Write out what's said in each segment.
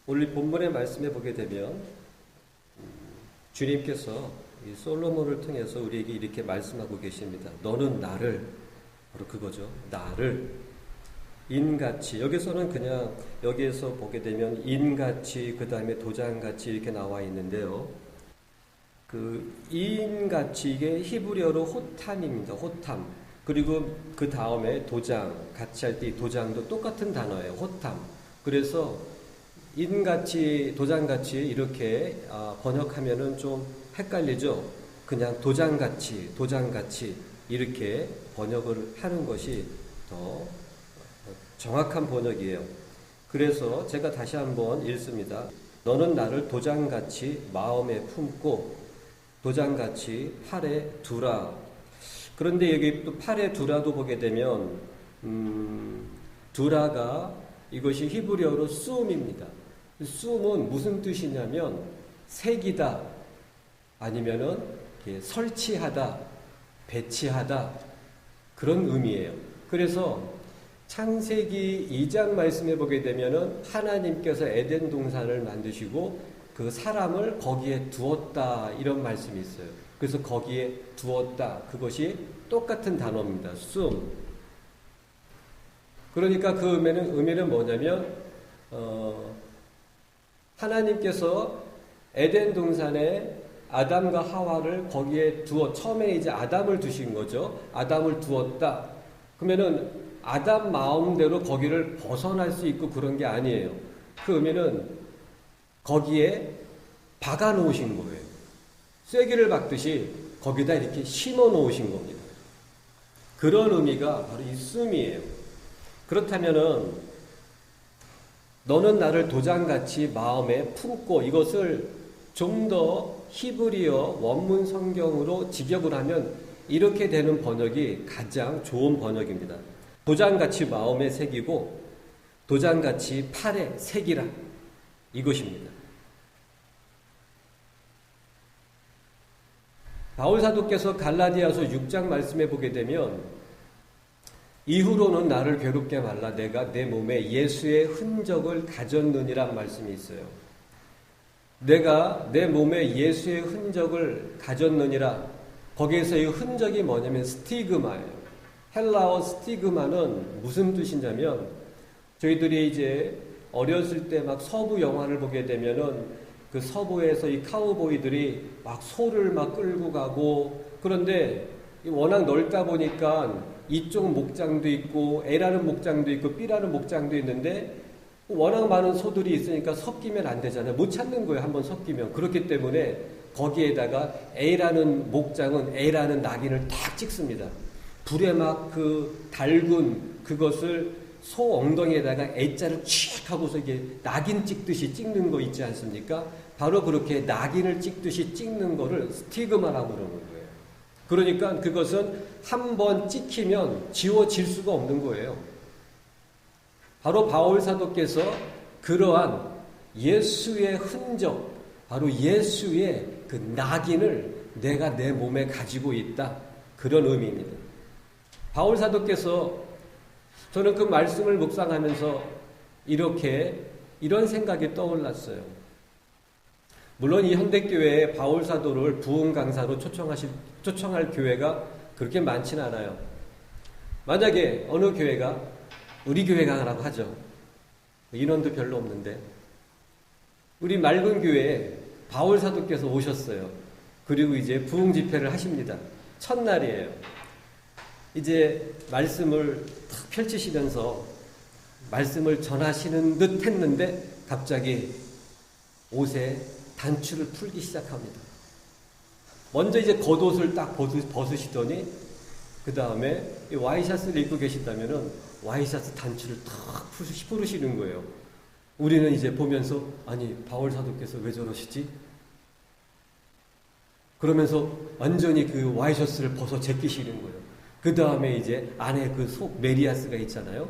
오늘 본문의 말씀에 보게 되면 주님께서 이 솔로몬을 통해서 우리에게 이렇게 말씀하고 계십니다. 너는 나를, 바로 그거죠. 나를 인같이, 여기서는 그냥 여기에서 보게 되면 인같이, 그 다음에 도장같이 이렇게 나와 있는데요. 그 인같이, 이게 히브리어로 호탐입니다. 호탐. 그리고 그 다음에 도장, 같이 할 때 이 도장도 똑같은 단어예요. 호탐. 그래서 인같이, 도장같이 이렇게 번역하면은 좀 헷갈리죠. 그냥 도장같이, 도장같이 이렇게 번역을 하는 것이 더 정확한 번역이에요. 그래서 제가 다시 한번 읽습니다. 너는 나를 도장같이 마음에 품고 도장같이 팔에 두라. 그런데 여기 또 팔에 두라도 보게 되면 두라가 이것이 히브리어로 쏨입니다. 쏨은 무슨 뜻이냐면 새기다, 아니면은 설치하다, 배치하다, 그런 의미예요. 그래서 창세기 2장 말씀해 보게 되면은 하나님께서 에덴 동산을 만드시고 그 사람을 거기에 두었다, 이런 말씀이 있어요. 그래서 거기에 두었다, 그것이 똑같은 단어입니다. 쏨. 그러니까 그 의미는 뭐냐면 하나님께서 에덴 동산에 아담과 하와를 거기에 처음에 이제 아담을 두신 거죠. 아담을 두었다. 그러면은 아담 마음대로 거기를 벗어날 수 있고 그런 게 아니에요. 그 의미는 거기에 박아 놓으신 거예요. 쐐기를 박듯이 거기다 이렇게 심어 놓으신 겁니다. 그런 의미가 바로 이 쏨이에요. 그렇다면은 너는 나를 도장같이 마음에 품고, 이것을 좀 더 히브리어 원문 성경으로 직역을 하면 이렇게 되는 번역이 가장 좋은 번역입니다. 도장같이 마음에 새기고 도장같이 팔에 새기라, 이것입니다. 바울 사도께서 갈라디아서 6장 말씀해 보게 되면 이후로는 나를 괴롭게 말라, 내가 내 몸에 예수의 흔적을 가졌느니란 말씀이 있어요. 내가 내 몸에 예수의 흔적을 가졌느니라. 거기에서 이 흔적이 뭐냐면 스티그마예요. 헬라어 스티그마는 무슨 뜻이냐면, 저희들이 이제 어렸을 때 막 서부 영화를 보게 되면은 그 서부에서 이 카우보이들이 막 소를 막 끌고 가고, 그런데 워낙 넓다 보니까 이쪽 목장도 있고 A라는 목장도 있고 B라는 목장도 있는데 워낙 많은 소들이 있으니까 섞이면 안 되잖아요. 못 찾는 거예요, 한번 섞이면. 그렇기 때문에 거기에다가 A라는 목장은 A라는 낙인을 딱 찍습니다. 불에 막 그 달군 그것을 소 엉덩이에다가 A자를 칙 하고서 이게 낙인 찍듯이 찍는 거 있지 않습니까? 바로 그렇게 낙인을 찍듯이 찍는 거를 스티그마라고 그러는 거예요. 그러니까 그것은 한번 찍히면 지워질 수가 없는 거예요. 바로 바울 사도께서 그러한 예수의 흔적, 바로 예수의 그 낙인을 내가 내 몸에 가지고 있다, 그런 의미입니다. 바울 사도께서, 저는 그 말씀을 묵상하면서 이런 생각이 떠올랐어요. 물론 이 현대교회에 바울 사도를 부흥 강사로 초청할 교회가 그렇게 많지는 않아요. 만약에 어느 교회가, 우리 교회가라고 하죠. 인원도 별로 없는데 우리 맑은 교회에 바울 사도께서 오셨어요. 그리고 이제 부흥 집회를 하십니다. 첫날이에요. 이제 말씀을 탁 펼치시면서 말씀을 전하시는 듯 했는데 갑자기 옷에 단추를 풀기 시작합니다. 먼저 이제 겉옷을 딱 벗으시더니 그 다음에 와이셔츠를 입고 계신다면은 와이셔츠 단추를 탁 풀으시는 거예요. 우리는 이제 보면서, 아니 바울 사도께서 왜 저러시지? 그러면서 완전히 그 와이셔츠를 벗어 제끼시는 거예요. 그 다음에 이제 안에 그 속 메리아스가 있잖아요.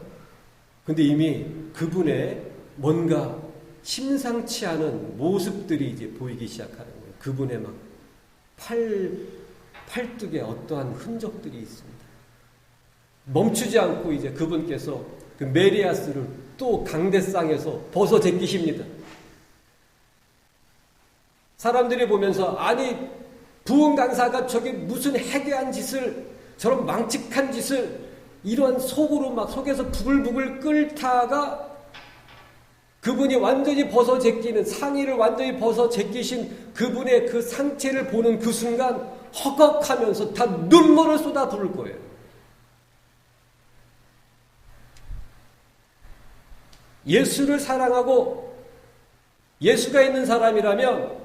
근데 이미 그분의 뭔가 심상치 않은 모습들이 이제 보이기 시작하는 거예요. 그분의 막 팔뚝에 어떠한 흔적들이 있습니다. 멈추지 않고 이제 그분께서 그 메리아스를 또 강대상에서 벗어 제끼십니다. 사람들이 보면서 아니 부흥 강사가 저게 무슨 해괴한 짓을 저런 망측한 짓을 이런 속으로 막 속에서 부글부글 끓다가 그분이 완전히 벗어 제끼는 상의를 완전히 벗어 제끼신 그분의 그 상체를 보는 그 순간 허걱하면서 다 눈물을 쏟아 부을 거예요. 예수를 사랑하고 예수가 있는 사람이라면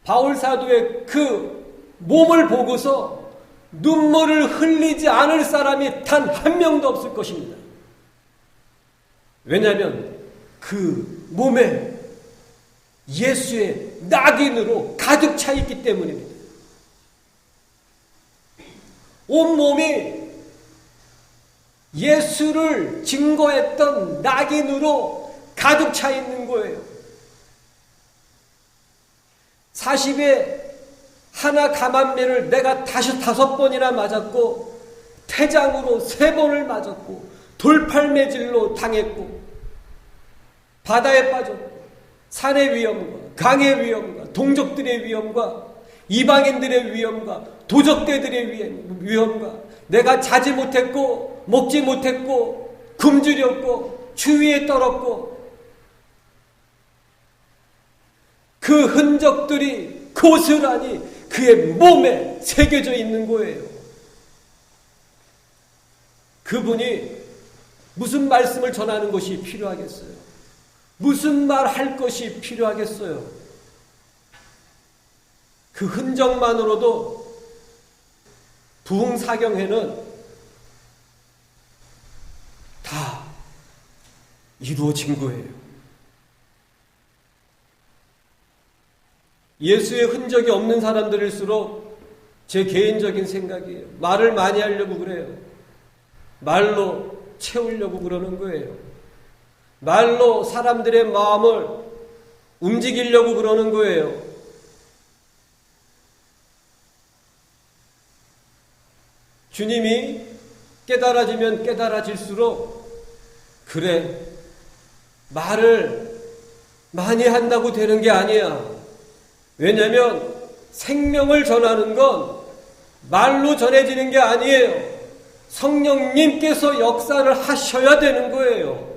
바울 사도의 그 몸을 보고서 눈물을 흘리지 않을 사람이 단 한 명도 없을 것입니다. 왜냐하면 그 몸에 예수의 낙인으로 가득 차 있기 때문입니다. 온몸이 예수를 증거했던 낙인으로 가득 차 있는 거예요. 40에 하나 감한매를 내가 다시 5번이나 맞았고 태장으로 3번을 맞았고 돌팔매질로 당했고 바다에 빠졌고 산의 위험과 강의 위험과 동족들의 위험과 이방인들의 위험과 도적대들의 위험과 내가 자지 못했고 먹지 못했고 굶주렸고 추위에 떨었고 그 흔적들이 고스란히 그의 몸에 새겨져 있는 거예요. 그분이 무슨 말씀을 전하는 것이 필요하겠어요? 무슨 말 할 것이 필요하겠어요? 그 흔적만으로도 부흥사경회는 다 이루어진 거예요. 예수의 흔적이 없는 사람들일수록 제 개인적인 생각이에요. 말을 많이 하려고 그래요. 말로 채우려고 그러는 거예요. 말로 사람들의 마음을 움직이려고 그러는 거예요. 주님이 깨달아지면 깨달아질수록 그래 말을 많이 한다고 되는 게 아니야. 왜냐하면 생명을 전하는 건 말로 전해지는 게 아니에요. 성령님께서 역사를 하셔야 되는 거예요.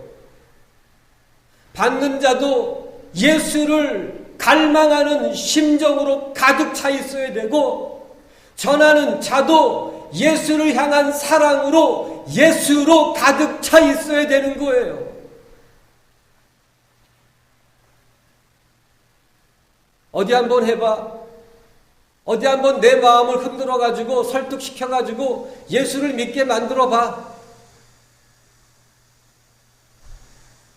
받는 자도 예수를 갈망하는 심정으로 가득 차 있어야 되고 전하는 자도 예수를 향한 사랑으로 예수로 가득 차 있어야 되는 거예요. 어디 한번 해봐. 어디 한번 내 마음을 흔들어가지고 설득시켜가지고 예수를 믿게 만들어봐.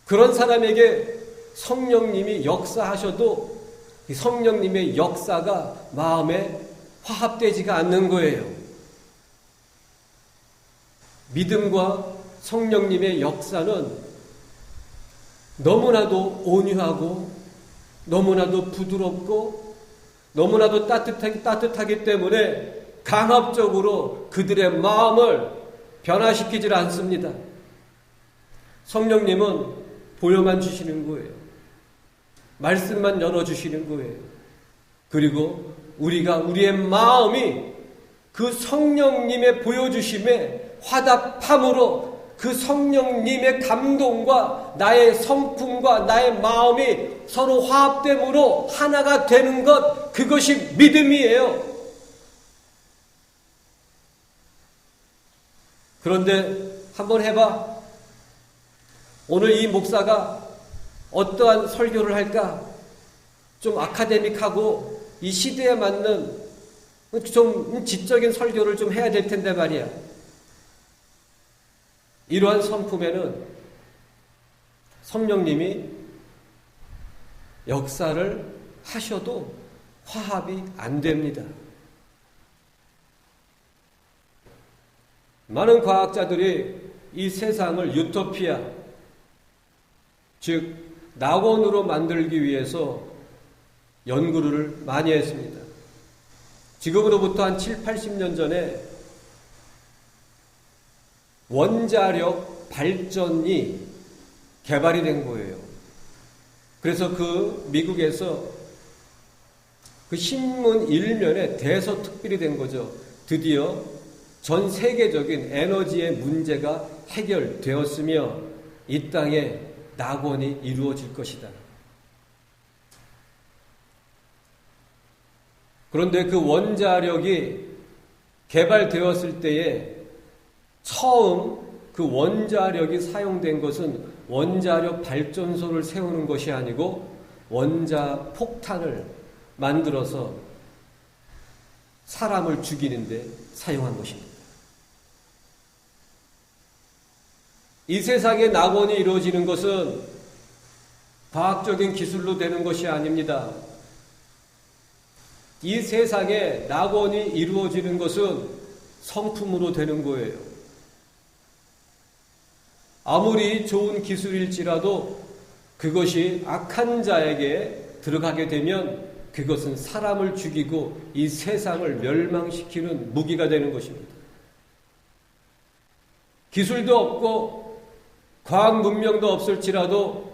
그런 사람에게 성령님이 역사하셔도 이 성령님의 역사가 마음에 화합되지가 않는 거예요. 믿음과 성령님의 역사는 너무나도 온유하고 너무나도 부드럽고 너무나도 따뜻하기 때문에 강압적으로 그들의 마음을 변화시키질 않습니다. 성령님은 보여만 주시는 거예요. 말씀만 열어주시는 거예요. 그리고 우리가 우리의 마음이 그 성령님의 보여주심에 화답함으로 그 성령님의 감동과 나의 성품과 나의 마음이 서로 화합됨으로 하나가 되는 것, 그것이 믿음이에요. 그런데 한번 해봐. 오늘 이 목사가 어떠한 설교를 할까? 좀 아카데믹하고 이 시대에 맞는 좀 지적인 설교를 좀 해야 될 텐데 말이야. 이러한 성품에는 성령님이 역사를 하셔도 화합이 안 됩니다. 많은 과학자들이 이 세상을 유토피아, 즉 낙원으로 만들기 위해서 연구를 많이 했습니다. 지금으로부터 한 7, 80년 전에 원자력 발전이 개발이 된 거예요. 그래서 그 미국에서 그 신문 일면에 대서특필이 된 거죠. 드디어 전 세계적인 에너지의 문제가 해결되었으며 이 땅에 낙원이 이루어질 것이다. 그런데 그 원자력이 개발되었을 때에 처음 그 원자력이 사용된 것은 원자력 발전소를 세우는 것이 아니고 원자폭탄을 만들어서 사람을 죽이는데 사용한 것입니다. 이 세상에 낙원이 이루어지는 것은 과학적인 기술로 되는 것이 아닙니다. 이 세상에 낙원이 이루어지는 것은 성품으로 되는 거예요. 아무리 좋은 기술일지라도 그것이 악한 자에게 들어가게 되면 그것은 사람을 죽이고 이 세상을 멸망시키는 무기가 되는 것입니다. 기술도 없고 과학 문명도 없을지라도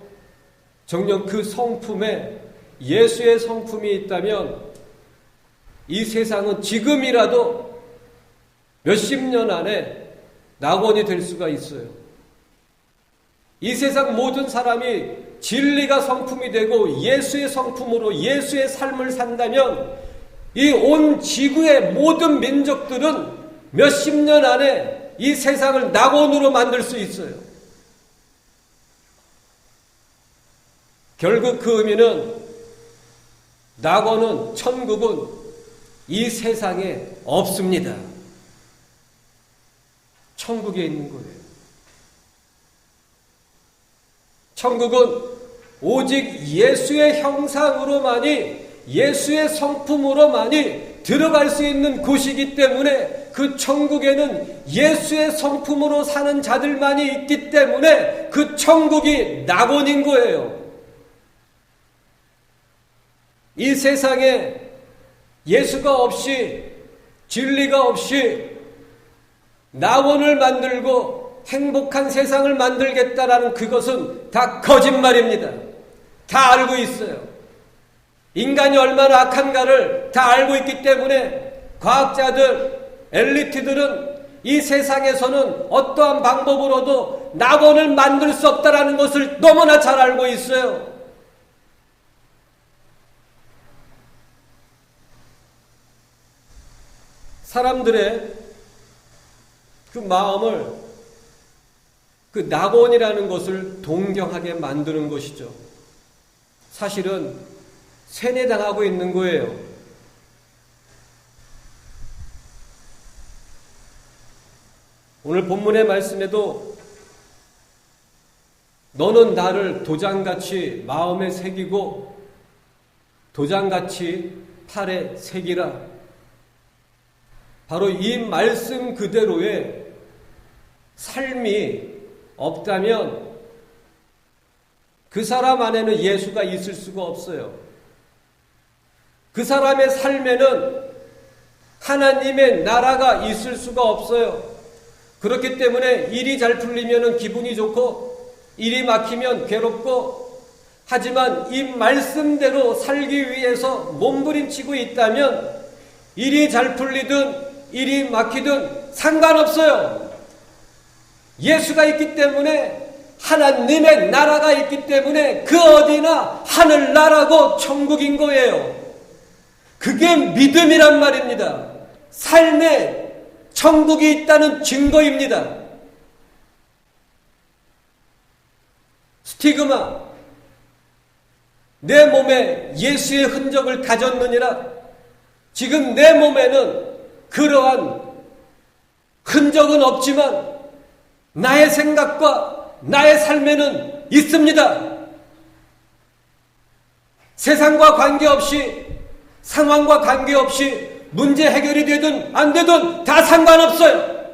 정녕 그 성품에 예수의 성품이 있다면 이 세상은 지금이라도 몇십 년 안에 낙원이 될 수가 있어요. 이 세상 모든 사람이 진리가 성품이 되고 예수의 성품으로 예수의 삶을 산다면 이 온 지구의 모든 민족들은 몇십 년 안에 이 세상을 낙원으로 만들 수 있어요. 결국 그 의미는 낙원은, 천국은 이 세상에 없습니다. 천국에 있는 거예요. 천국은 오직 예수의 형상으로만이, 예수의 성품으로만이 들어갈 수 있는 곳이기 때문에 그 천국에는 예수의 성품으로 사는 자들만이 있기 때문에 그 천국이 낙원인 거예요. 이 세상에 예수가 없이, 진리가 없이 낙원을 만들고 행복한 세상을 만들겠다라는 그것은 다 거짓말입니다. 다 알고 있어요. 인간이 얼마나 악한가를 다 알고 있기 때문에 과학자들, 엘리트들은 이 세상에서는 어떠한 방법으로도 낙원을 만들 수 없다라는 것을 너무나 잘 알고 있어요. 사람들의 그 마음을, 그 낙원이라는 것을 동경하게 만드는 것이죠. 사실은 세뇌당하고 있는 거예요. 오늘 본문의 말씀에도 너는 나를 도장같이 마음에 새기고 도장같이 팔에 새기라. 바로 이 말씀 그대로의 삶이 없다면 그 사람 안에는 예수가 있을 수가 없어요. 그 사람의 삶에는 하나님의 나라가 있을 수가 없어요. 그렇기 때문에 일이 잘 풀리면 기분이 좋고 일이 막히면 괴롭고, 하지만 이 말씀대로 살기 위해서 몸부림치고 있다면 일이 잘 풀리든 일이 막히든 상관없어요. 예수가 있기 때문에, 하나님의 나라가 있기 때문에 그 어디나 하늘나라고 천국인 거예요. 그게 믿음이란 말입니다. 삶에 천국이 있다는 증거입니다. 스티그마, 내 몸에 예수의 흔적을 가졌느니라. 지금 내 몸에는 그러한 흔적은 없지만 나의 생각과 나의 삶에는 있습니다. 세상과 관계없이, 상황과 관계없이 문제 해결이 되든 안 되든 다 상관없어요.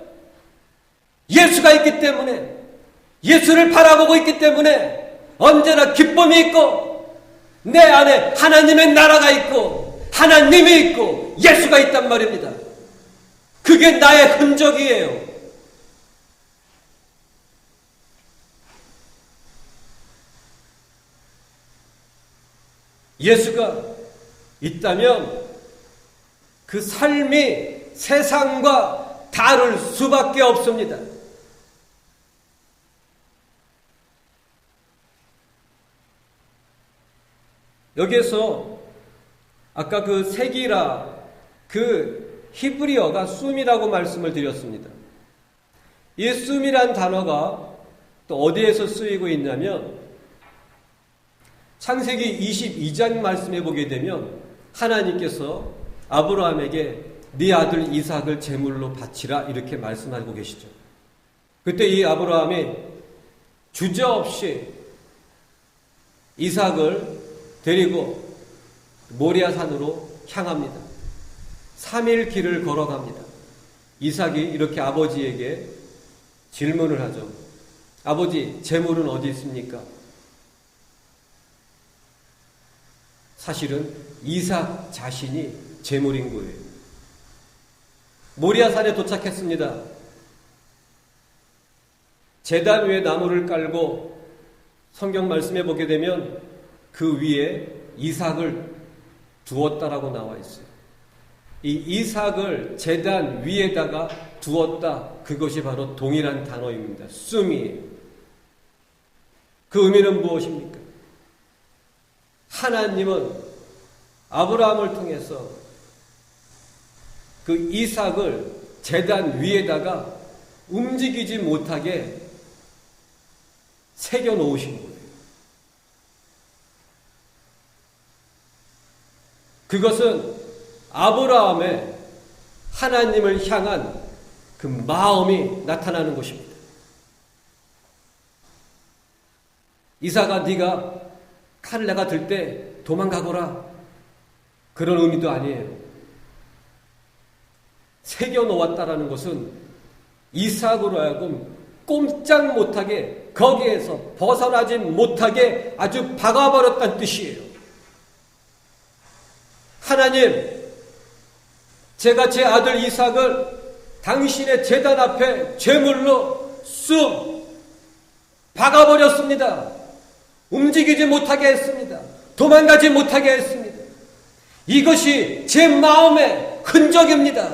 예수가 있기 때문에, 예수를 바라보고 있기 때문에 언제나 기쁨이 있고 내 안에 하나님의 나라가 있고 하나님이 있고 예수가 있단 말입니다. 그게 나의 흔적이에요. 예수가 있다면 그 삶이 세상과 다를 수밖에 없습니다. 여기에서 아까 그 세기라 그 히브리어가 숨이라고 말씀을 드렸습니다. 이 숨이란 단어가 또 어디에서 쓰이고 있냐면 창세기 22장 말씀해 보게 되면 하나님께서 아브라함에게 네 아들 이삭을 제물로 바치라 이렇게 말씀하고 계시죠. 그때 이 아브라함이 주저없이 이삭을 데리고 모리아산으로 향합니다. 3일 길을 걸어갑니다. 이삭이 이렇게 아버지에게 질문을 하죠. 아버지, 제물은 어디 있습니까? 사실은 이삭 자신이 제물인 거예요. 모리아산에 도착했습니다. 제단 위에 나무를 깔고 성경 말씀에 보게 되면 그 위에 이삭을 두었다라고 나와 있어요. 이 이삭을 제단 위에다가 두었다. 그것이 바로 동일한 단어입니다. 숨이에요. 그 의미는 무엇입니까? 하나님은 아브라함을 통해서 그 이삭을 제단 위에다가 움직이지 못하게 새겨 놓으신 거예요. 그것은 아브라함의 하나님을 향한 그 마음이 나타나는 것입니다. 이삭아, 네가 칼을 내가 들 때 도망가거라. 그런 의미도 아니에요. 새겨 놓았다라는 것은 이삭으로 하여금 꼼짝 못하게 거기에서 벗어나지 못하게 아주 박아버렸다는 뜻이에요. 하나님, 제가 제 아들 이삭을 당신의 제단 앞에 제물로 쑥 박아버렸습니다. 움직이지 못하게 했습니다. 도망가지 못하게 했습니다. 이것이 제 마음의 흔적입니다.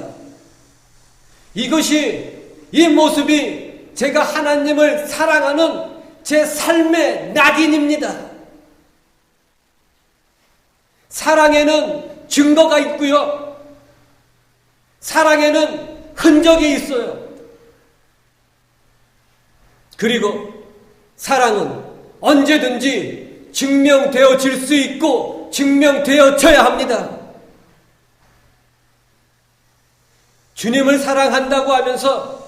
이것이, 이 모습이 제가 하나님을 사랑하는 제 삶의 낙인입니다. 사랑에는 증거가 있고요. 사랑에는 흔적이 있어요. 그리고 사랑은 언제든지 증명되어질 수 있고 증명되어져야 합니다. 주님을 사랑한다고 하면서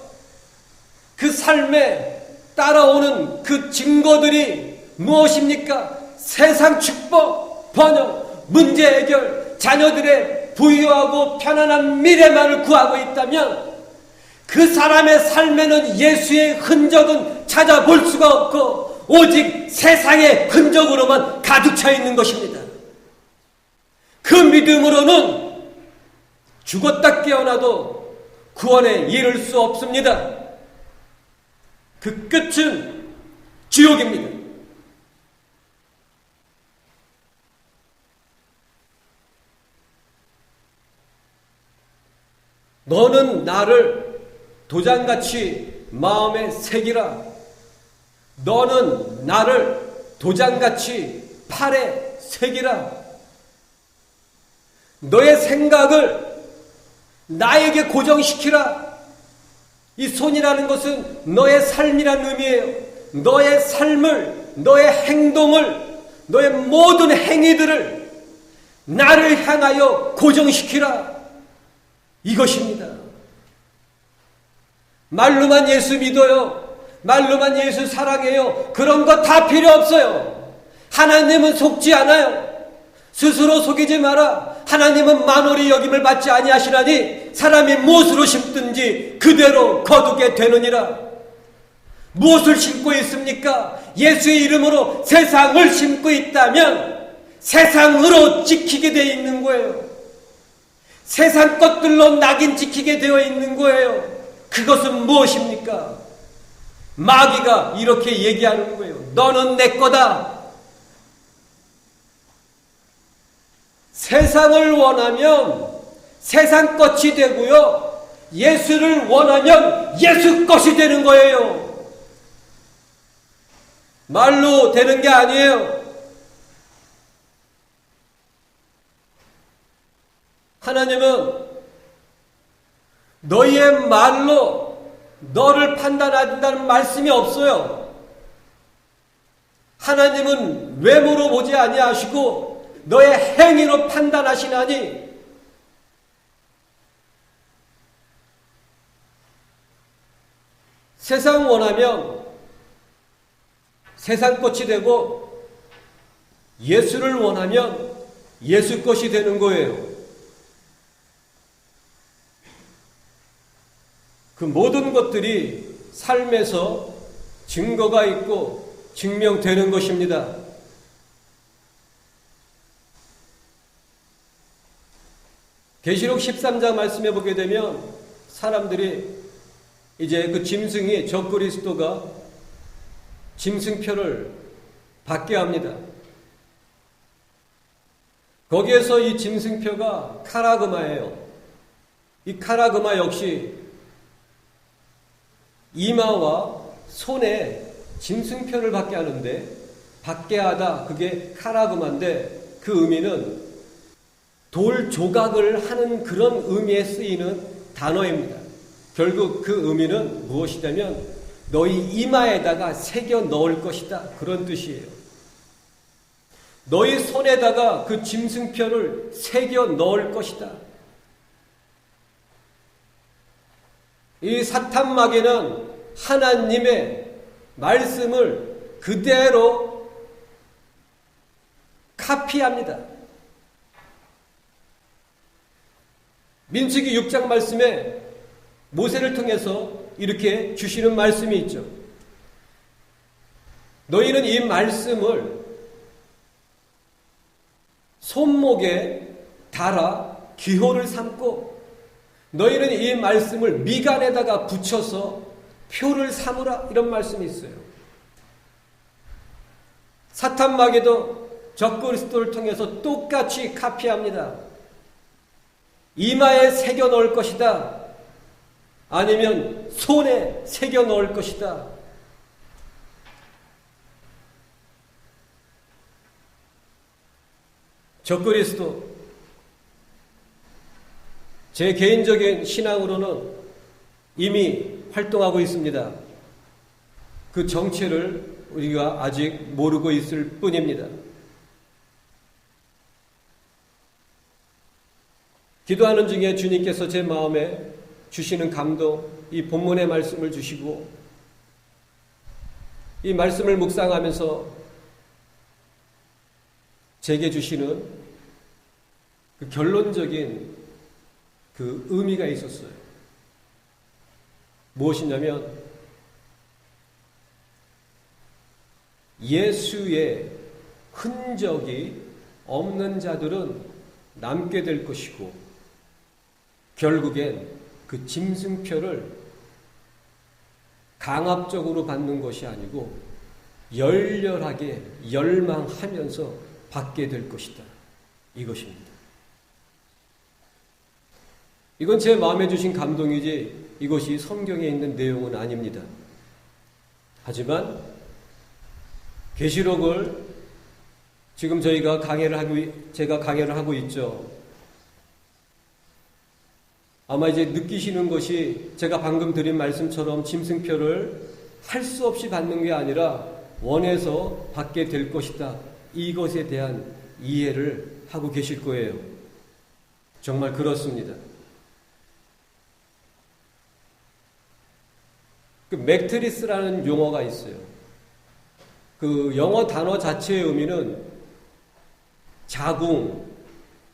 그 삶에 따라오는 그 증거들이 무엇입니까? 세상 축복, 번영, 문제 해결, 자녀들의 부유하고 편안한 미래만을 구하고 있다면 그 사람의 삶에는 예수의 흔적은 찾아볼 수가 없고 오직 세상의 흔적으로만 가득 차 있는 것입니다. 그 믿음으로는 죽었다 깨어나도 구원에 이를 수 없습니다. 그 끝은 지옥입니다. 너는 나를 도장같이 마음에 새기라. 너는 나를 도장같이 팔에 새기라. 너의 생각을 나에게 고정시키라. 이 손이라는 것은 너의 삶이라는 의미예요. 너의 삶을, 너의 행동을, 너의 모든 행위들을 나를 향하여 고정시키라. 이것입니다. 말로만 예수 믿어요. 말로만 예수 사랑해요. 그런 거 다 필요 없어요. 하나님은 속지 않아요. 스스로 속이지 마라. 하나님은 만월이 여김을 받지 아니하시나니 사람이 무엇으로 심든지 그대로 거두게 되느니라. 무엇을 심고 있습니까? 예수의 이름으로 세상을 심고 있다면 세상으로 지키게 되어 있는 거예요. 세상 것들로 낙인 지키게 되어 있는 거예요. 그것은 무엇입니까? 마귀가 이렇게 얘기하는 거예요. 너는 내 거다. 세상을 원하면 세상 것이 되고요. 예수를 원하면 예수 것이 되는 거예요. 말로 되는 게 아니에요. 하나님은 너희의 말로 너를 판단한다는 말씀이 없어요. 하나님은 외모로 보지 아니하시고 너의 행위로 판단하시나니 세상 원하면 세상 것이 되고 예수를 원하면 예수 것이 되는 거예요. 그 모든 것들이 삶에서 증거가 있고 증명되는 것입니다. 계시록 13장 말씀해 보게 되면 사람들이 이제 그 짐승이 적그리스도가 짐승표를 받게 합니다. 거기에서 이 짐승표가 카라그마예요. 이 카라그마 역시 이마와 손에 짐승표를 받게 하는데 받게 하다 그게 카라그마인데 그 의미는 돌 조각을 하는 그런 의미에 쓰이는 단어입니다. 결국 그 의미는 무엇이냐면 너희 이마에다가 새겨 넣을 것이다 그런 뜻이에요. 너희 손에다가 그 짐승표를 새겨 넣을 것이다. 이 사탄마귀는 하나님의 말씀을 그대로 카피합니다. 민수기 6장 말씀에 모세를 통해서 이렇게 주시는 말씀이 있죠. 너희는 이 말씀을 손목에 달아 기호를 삼고 너희는 이 말씀을 미간에다가 붙여서 표를 삼으라 이런 말씀이 있어요. 사탄마귀도 적그리스도를 통해서 똑같이 카피합니다. 이마에 새겨 넣을 것이다. 아니면 손에 새겨 넣을 것이다. 적그리스도 제 개인적인 신앙으로는 이미 활동하고 있습니다. 그 정체를 우리가 아직 모르고 있을 뿐입니다. 기도하는 중에 주님께서 제 마음에 주시는 감동, 이 본문의 말씀을 주시고 이 말씀을 묵상하면서 제게 주시는 그 결론적인 그 의미가 있었어요. 무엇이냐면 예수의 흔적이 없는 자들은 남게 될 것이고 결국엔 그 짐승표를 강압적으로 받는 것이 아니고 열렬하게 열망하면서 받게 될 것이다. 이것입니다. 이건 제 마음에 주신 감동이지 이것이 성경에 있는 내용은 아닙니다. 하지만 계시록을 지금 제가 강해를 하고 있죠. 아마 이제 느끼시는 것이 제가 방금 드린 말씀처럼 짐승표를 할 수 없이 받는 게 아니라 원해서 받게 될 것이다. 이것에 대한 이해를 하고 계실 거예요. 정말 그렇습니다. 그 매트리스라는 용어가 있어요. 그 영어 단어 자체의 의미는 자궁,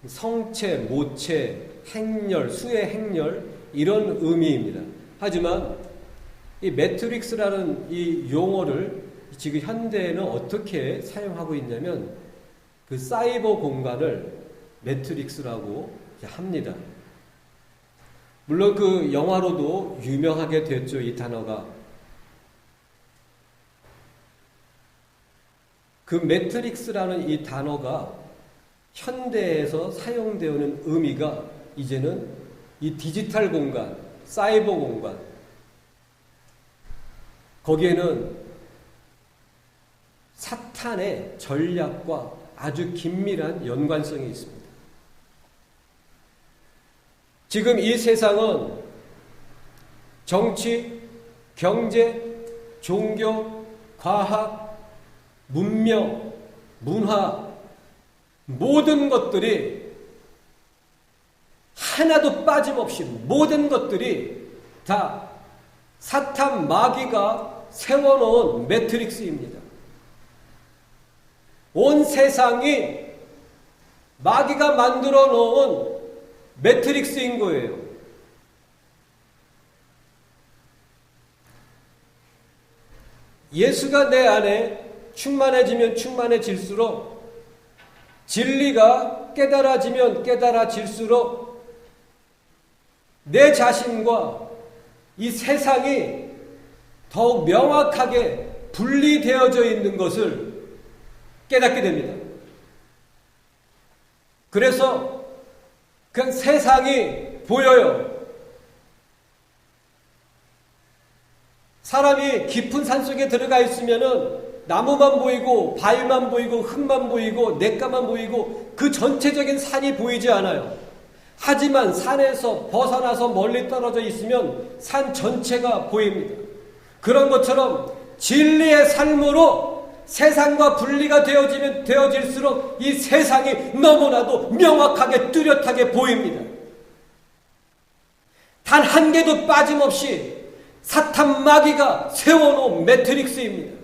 성체, 모체, 행렬, 수의 행렬 이런 의미입니다. 하지만 이 매트릭스라는 이 용어를 지금 현대에는 어떻게 사용하고 있냐면 그 사이버 공간을 매트릭스라고 합니다. 물론 그 영화로도 유명하게 됐죠, 이 단어가. 그 매트릭스라는 이 단어가 현대에서 사용되어 오는 의미가 이제는 이 디지털 공간, 사이버 공간, 거기에는 사탄의 전략과 아주 긴밀한 연관성이 있습니다. 지금 이 세상은 정치, 경제, 종교, 과학, 문명, 문화, 모든 것들이 하나도 빠짐없이 모든 것들이 다 사탄 마귀가 세워놓은 매트릭스입니다. 온 세상이 마귀가 만들어 놓은 매트릭스인 거예요. 예수가 내 안에 충만해지면 충만해질수록, 진리가 깨달아지면 깨달아질수록 내 자신과 이 세상이 더욱 명확하게 분리되어져 있는 것을 깨닫게 됩니다. 그래서 그 세상이 보여요. 사람이 깊은 산속에 들어가 있으면은 나무만 보이고 바위만 보이고 흙만 보이고 냇가만 보이고 그 전체적인 산이 보이지 않아요. 하지만 산에서 벗어나서 멀리 떨어져 있으면 산 전체가 보입니다. 그런 것처럼 진리의 삶으로 세상과 분리가 되어질수록 이 세상이 너무나도 명확하게 뚜렷하게 보입니다. 단 한 개도 빠짐없이 사탄 마귀가 세워놓은 매트릭스입니다.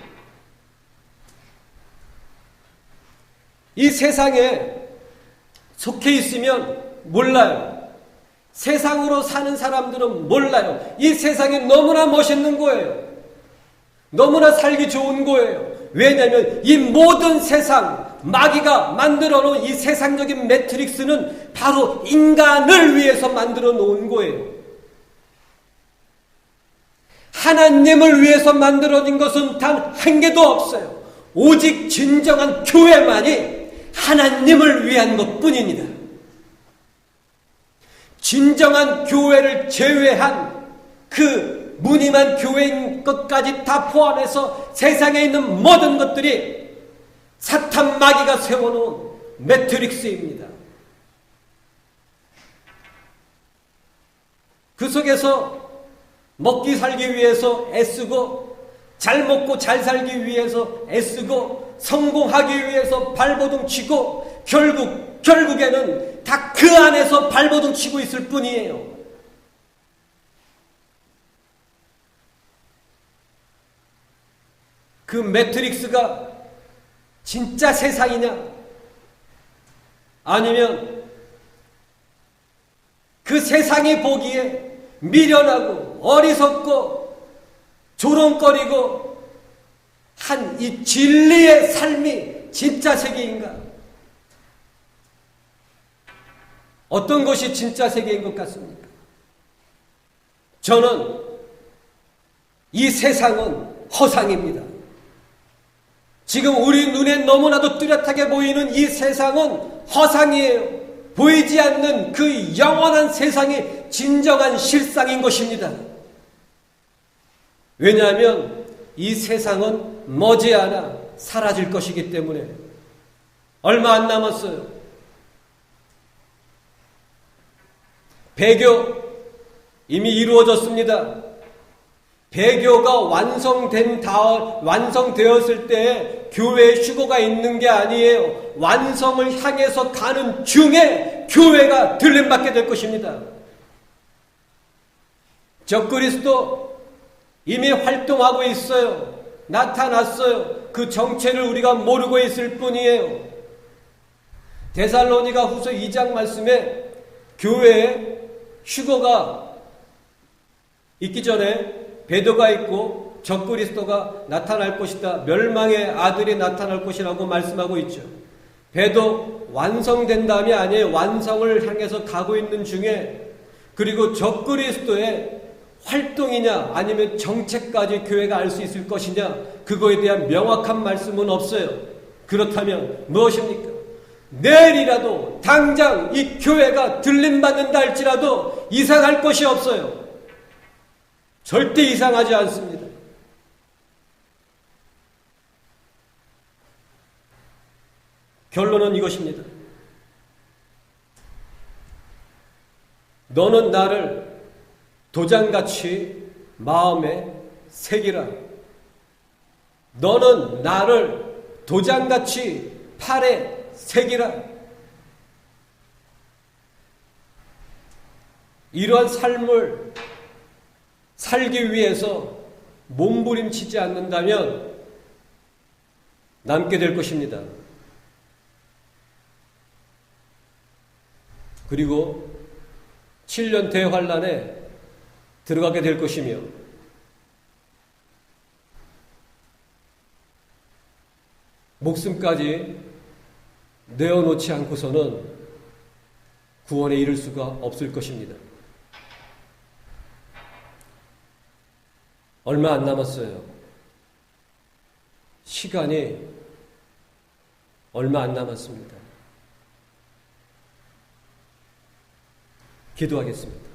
이 세상에 속해 있으면 몰라요. 세상으로 사는 사람들은 몰라요. 이 세상이 너무나 멋있는 거예요. 너무나 살기 좋은 거예요. 왜냐하면 이 모든 세상, 마귀가 만들어 놓은 이 세상적인 매트릭스는 바로 인간을 위해서 만들어 놓은 거예요. 하나님을 위해서 만들어진 것은 단 한 개도 없어요. 오직 진정한 교회만이 하나님을 위한 것뿐입니다. 진정한 교회를 제외한 그 무늬만 교회인 것까지 다 포함해서 세상에 있는 모든 것들이 사탄 마귀가 세워놓은 매트릭스입니다. 그 속에서 먹기 살기 위해서 애쓰고, 잘 먹고 잘 살기 위해서 애쓰고, 성공하기 위해서 발버둥 치고, 결국에는 다 그 안에서 발버둥 치고 있을 뿐이에요. 그 매트릭스가 진짜 세상이냐? 아니면 그 세상이 보기에 미련하고 어리석고 조롱거리고 한 이 진리의 삶이 진짜 세계인가? 어떤 것이 진짜 세계인 것 같습니까? 저는 이 세상은 허상입니다. 지금 우리 눈에 너무나도 뚜렷하게 보이는 이 세상은 허상이에요. 보이지 않는 그 영원한 세상이 진정한 실상인 것입니다. 왜냐하면 이 세상은 머지않아 사라질 것이기 때문에. 얼마 안 남았어요. 배교 이미 이루어졌습니다. 배교가 완성되었을 때 교회에 휴거가 있는 게 아니에요. 완성을 향해서 가는 중에 교회가 들림받게 될 것입니다. 적그리스도 이미 활동하고 있어요. 나타났어요. 그 정체를 우리가 모르고 있을 뿐이에요. 데살로니가 후서 2장 말씀에 교회에 휴거가 있기 전에 베드로가 있고 적그리스도가 나타날 것이다. 멸망의 아들이 나타날 것이라고 말씀하고 있죠. 베드로 완성된 다음이 아니에요. 완성을 향해서 가고 있는 중에, 그리고 적그리스도의 활동이냐 아니면 정체까지 교회가 알 수 있을 것이냐, 그거에 대한 명확한 말씀은 없어요. 그렇다면 무엇입니까? 내일이라도 당장 이 교회가 들림받는다 할지라도 이상할 것이 없어요. 절대 이상하지 않습니다. 결론은 이것입니다. 너는 나를 도장같이 마음에 새기라. 너는 나를 도장같이 팔에 새기라. 이러한 삶을 살기 위해서 몸부림치지 않는다면 남게 될 것입니다. 그리고 7년 대환란에 들어가게 될 것이며 목숨까지 내어놓지 않고서는 구원에 이를 수가 없을 것입니다. 얼마 안 남았어요. 시간이 얼마 안 남았습니다. 기도하겠습니다.